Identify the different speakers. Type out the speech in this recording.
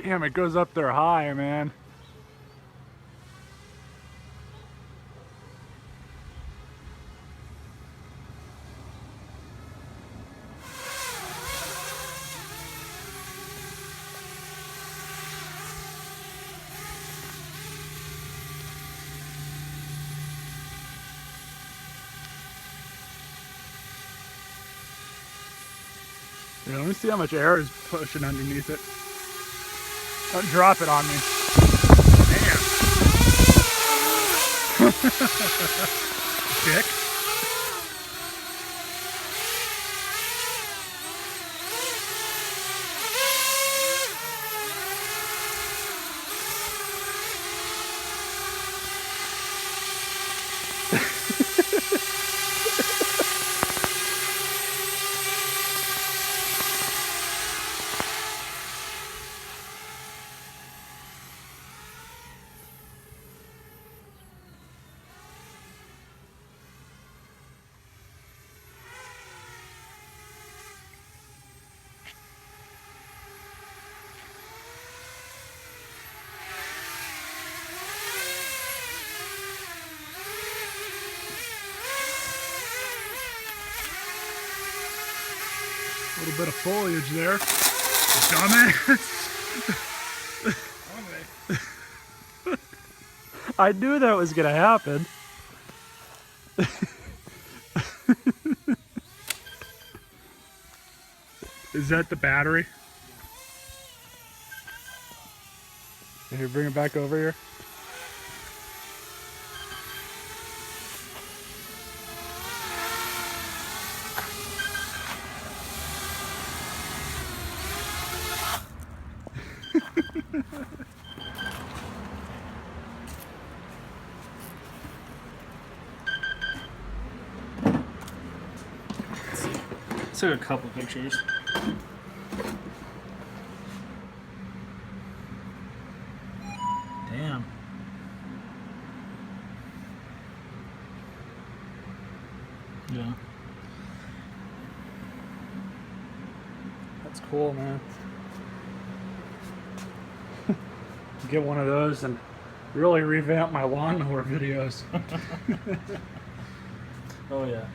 Speaker 1: Damn, it goes up there high, man. Yeah, let me see how much air is pushing underneath it. Don't drop it on me. Damn. Dick. A little bit of foliage there. Dumbass. I knew that was gonna happen. Is that the battery? Here, bring it back over here.
Speaker 2: Took a couple pictures. Damn. Yeah.
Speaker 1: That's cool, man. Get one of those and really revamp my lawnmower videos.
Speaker 2: Oh yeah.